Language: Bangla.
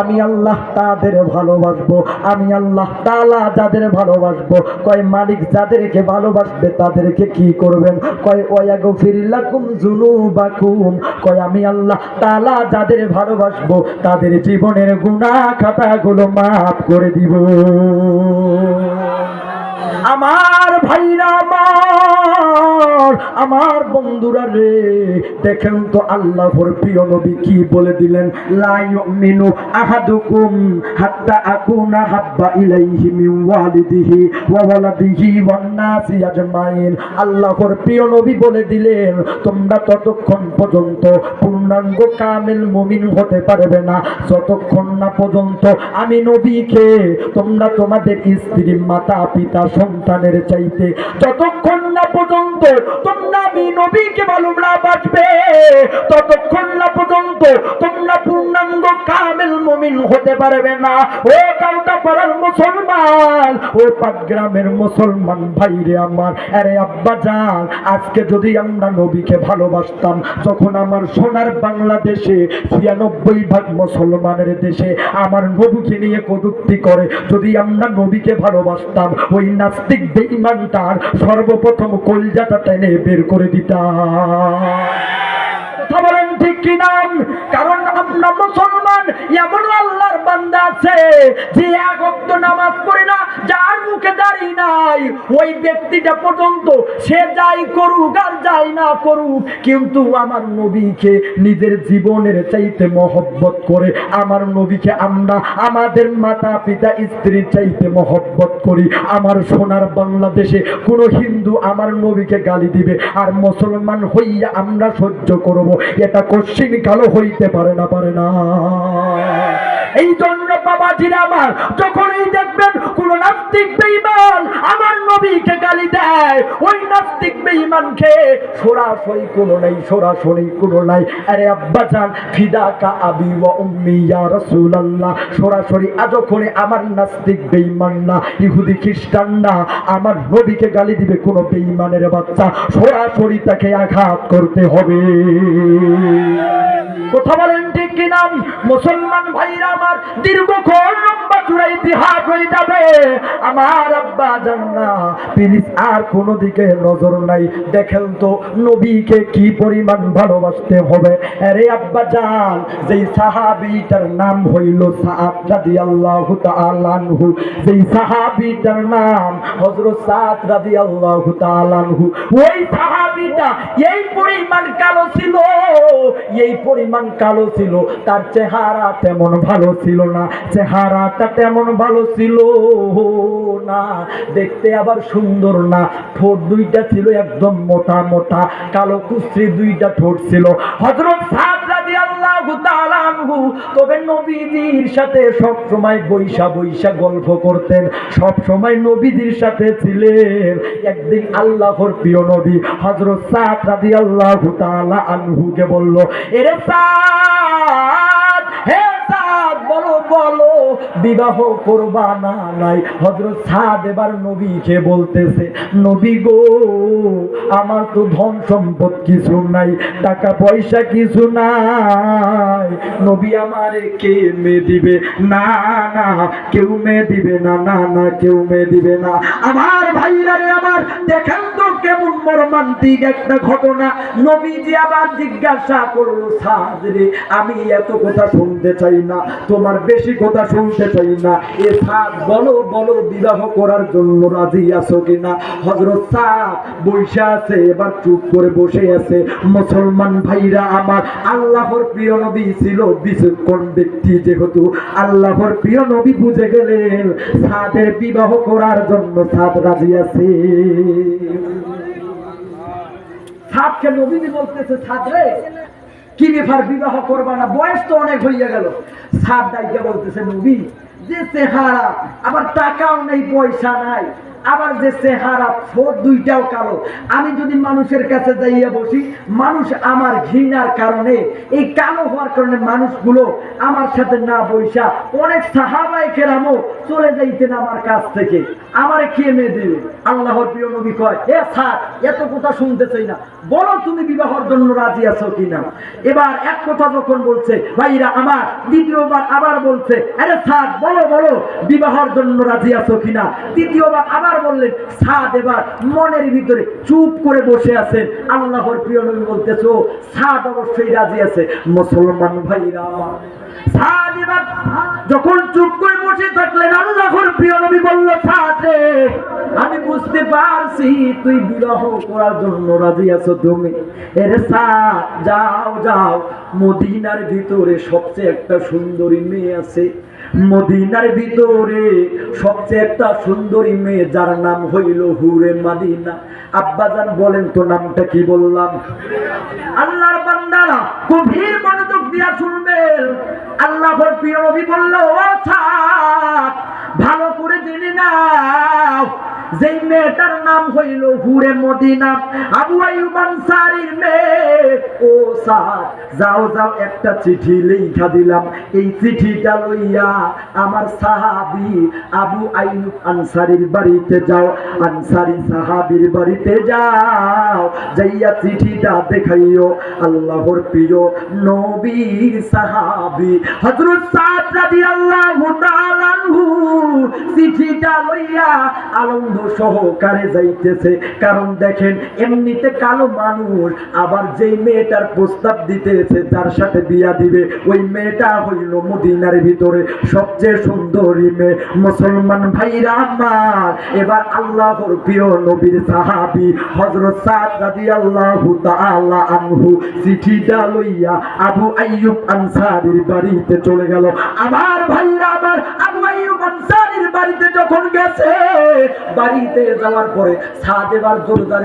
আমি আল্লাহ তাদের ভালোবাসবো, আমি আল্লাহ তাআলা যাদের ভালোবাসবো, কয় মালিক যাদেরকে ভালোবাসবে তাদেরকে কি করবেন? কয় ওয়াগফির লাকুম যুনুবাকুম, কয় আমি আল্লাহ তাআলা যাদের ভালোবাসবো তাদের জীবনের গুনাহ খাতাগুলো মাফ করে দিব। আমার ভাইরা আমার বন্ধুরা রে, দেখেন তো আল্লাহর প্রিয় নবী কি বলে দিলেন, লা ইউমিনু আহাদুকুম হাত্তা আকুনা হাব্বা ইলাইহি মিন ওয়ালিদিহি ওয়া ওয়ালাদিহি ওয়ান নাসি আজমাইন। আল্লাহর প্রিয় নবী বলে দিলেন, তোমরা ততক্ষণ পর্যন্ত পূর্ণাঙ্গ কামিল মুমিন হতে পারবে না যতক্ষণ না পর্যন্ত আমি নবীকে তোমরা তোমাদের স্ত্রী, মাতা, পিতা, সন্তানের চাইতে যতক্ষণ না পর্যন্ত তোমরা আমি নবীকে ভালোবাসবে ততক্ষণ না পর্যন্ত তোমরা পূর্ণাঙ্গ কামিল মুমিন হতে পারবে না। ও কাউটা পাড়ার মুসলমান, ও পাটগ্রামের মুসলমান ভাইরে আমার, আরে আব্বা জান, আজকে যদি আমরা নবীকে ভালোবাসতাম, যখন আমার সোনার বাংলাদেশে ৯৬% মুসলমানের দেশে আমার নবীকে নিয়ে কটূক্তি করে, যদি আমরা নবীকে ভালোবাসতাম, ওই নাস্তিক বেঈমানটার সর্বপ্রথম কলজাটা টেনে বের করে দিতাম। কথা বলেন ঠিক কিনা? কারণ আমরা মুসলমান, এমন আল্লাহর বান্দা আছে যে এক ওয়াক্ত নামাজ পড়ে না, যার মুখে দাড়ি নাই, ওই ব্যক্তিটা পর্যন্ত সে যাই করুক আর যাই না করুক, কিন্তু আমার নবীকে নিজের জীবনের চাইতে মহব্বত করে, আমার নবীকে আমরা আমাদের মাতা পিতা স্ত্রীর চাইতে মহব্বত করি। আমার সোনার বাংলাদেশে কোন হিন্দু আমার নবীকে গালি দিবে আর মুসলমান হইয়া আমরা সহ্য করব, এটা কোশ্চিন কালো হইতে পারে না, পারে না। এই জন্য বাবাজিরা আমার, যখনই দেখবেন কোন নাস্তিক বেঈমান আমার নবীকে গালি দেয়, ওই নাস্তিক বেঈমানকে সরাসরি কোনো নাই, সরাসরি কোনো নাই, আরে আব্বা জান ফিদাকা আবি ওয়া উম্মি ইয়া রাসূলুল্লাহ, সরাসরি যখনই আমার নাস্তিক বেঈমান না, ইহুদি খ্রিস্টান না, আমার নবীকে গালি দিবে কোন বেঈমানের বাচ্চা, সরাসরি তাকে আঘাত করতে হবে। কথা বলেন ঠিক কিনা? মুসলমান ভাইরা আমার, দীর্ঘক্ষণ লম্বা চূড়া ইতিহাস হয়ে যাবে। আমার আব্বা জান্না প্লিজ আর কোন দিকে নজর নাই, দেখেন তো নবীকে কি পরিমাণ ভালোবাসতে হবে। আরে আব্বা জান, যেই সাহাবীটার নাম হইল সাদ রাদিয়াল্লাহু তাআলা আনহু, যেই সাহাবীটার নাম হযরত সাদ রাদিয়াল্লাহু তাআলা আনহু, ওই সাহাবীটা এই পরিমাণ কালো ছিল, এই পরিমাণ কালো ছিল, তার চেহারা তেমন ভালো ছিল না, চেহারাটা তেমন ভালো ছিল না, দেখতে আবার সুন্দর না, ঠোঁট দুইটা ছিল একদম মোটা মোটা, কালো কুচি দুইটা ঠোঁট ছিল হযরত সাদ রাদিয়াল্লাহু তাআলা আনহু। তবে নবীজির সাথে সব সময় বৈশা বৈশা গল্প করতেন, সব সময় নবীজির সাথে ছিলেন। একদিন আল্লাহর প্রিয় নবী হযরত সাদ রাদিয়াল্লাহু তাআলা আনহুকে বলল, এরে সাদ, হে সাদ, বলো বলো বিবাহ করবা না নাই? হযরত সাদ এবার নবীকে বলতেছে, নবী গো, আমার তো ধন সম্পদ কিছু নাই, টাকা পয়সা কিছু নাই, নবী আমারে কে মেয়ে দিবে? না না, কেউ মেয়ে দিবে না, না না, কেউ মেয়ে দিবে না। আমার ভাইরা রে আমার, দেখেন তো কেমন মর্মান্তিক একটা ঘটনা। নবীজি আবার জিজ্ঞাসা করলো, সাদ রে, আমি এত কথা শুনতে চাই না, তোমার বেশি কথা শুনতে চাই না, এ সাদ বলো বলো বিবাহ করার জন্য রাজি আছো কিনা? হযরত সাদ বসে আছে, এবার চুপ করে বসে আছে। মুসলমান ভাইরা আমার, আল্লাহর প্রিয় নবী ছিল বিচক্ষণ ব্যক্তি, যেহেতু আল্লাহর প্রিয় নবী বুঝে গেলেন সাদের বিবাহ করার জন্য সাদ রাজি আছে। সাদকে নবীজি বলতেছে, সাদ রে, কি ব্যাপার, বিবাহ করবা না? বয়স তো অনেক হইয়া গেল। সাদ ডাইকে বলতেছে, নবী, যে চেহারা, আবার টাকাও নেই, পয়সা নাই, আবার যে চেহারা ঠোঁট দুইটাও কালো। আমি যদি মানুষের কাছে যাইয়া বসি, মানুষ আমার ঘৃণার কারণে, এই কালো হওয়ার কারণে মানুষগুলো আমার সাথে না বইসা অনেক সাহাবায়ে কেরামও চলে যাইতেন আমার কাছ থেকে, আমারে খেয়ে মেয়ে দিবে। আল্লাহর প্রিয় নবী কয়, হে স্যার, এত কথা শুনতে চাই না, বলো তুমি বিবাহের জন্য রাজি আছো কিনা। এবার এক কথা যখন বলছে ভাইরা আমার, দ্বিতীয়বার আবার বলছে, আরে স্যার বলো বলো বিবাহের জন্য রাজি আছো কিনা। তৃতীয়বার আবার বললেন সাদ এবার মনের ভিতরে চুপ করে বসে আছেন। আল্লাহর প্রিয় নবী বলতেছো সাদ অবশ্যই রাজি আছে। মুসলমান ভাইরা আমার, সাদ এবার যখন চুপ করে বসে থাকলেন, আল্লাহর প্রিয় নবী বলল, সাদ রে, আমি বুঝতে পারছি তুই বিবাহ করার জন্য রাজি আছো তুমি। এরে সাদ, যাও যাও, মদিনার ভিতরে সবচেয়ে একটা সুন্দরী মেয়ে আছে, মদিনার ভিতরে সবচেয়ে একটা সুন্দরী মেয়ে, যার নাম হইল হুরে মাদিনা। আব্বাজান বলেন তো নামটা কি বললাম? আল্লাহর বান্দারা গভীর মনোযোগ দিয়া শুনবেন। আল্লাহর প্রিয় নবী বলল, ও ছাড়, ভালো করে জেনে নাও, যেই মেয়েটার নাম হইল হুরে মদিনা, আবু আইয়ুব আনসারীর মেয়ে। ও স্যার, যাও যাও, একটা চিঠি লেখা দিলাম, এই চিঠিটা লইয়া আমার সাহাবী আবু আইয়ুব আনসারীর বাড়িতে যাও, আনসারী সাহাবীর বাড়িতে যাও, যাইয়া চিঠিটা দেখাইও আল্লাহর প্রিয় নবীর সাহাবী হযরত সাদ রাদিয়াল্লাহু তাআলা আনহু চিঠিটা লইয়া আনন্দ সহকারে যাইতেছে। কারণ দেখেন, এমনিতে কালো মানুষ, আবার যেই মেয়েটার প্রস্তাব দিতেছে, যার সাথে বিয়া দিবে, ওই মেয়েটা হইল মদিনার ভিতরে সবচেয়ে সুন্দরী মেয়ে। মুসলমান ভাইরা আমার, এবার আল্লাহর প্রিয় নবীর সাহাবী হযরত সাদ রাদিয়াল্লাহু তাআলা আনহু চিঠিটা লইয়া আবু আইয়ুব আনসারীর বাড়িতে চলে গেল। আমার ভাইরা আমার, আবু আইয়ুব আনসারীর বাড়িতে যখন গেছে, বাড়িতে যাওয়ার পরে সাদ এবার জোরদার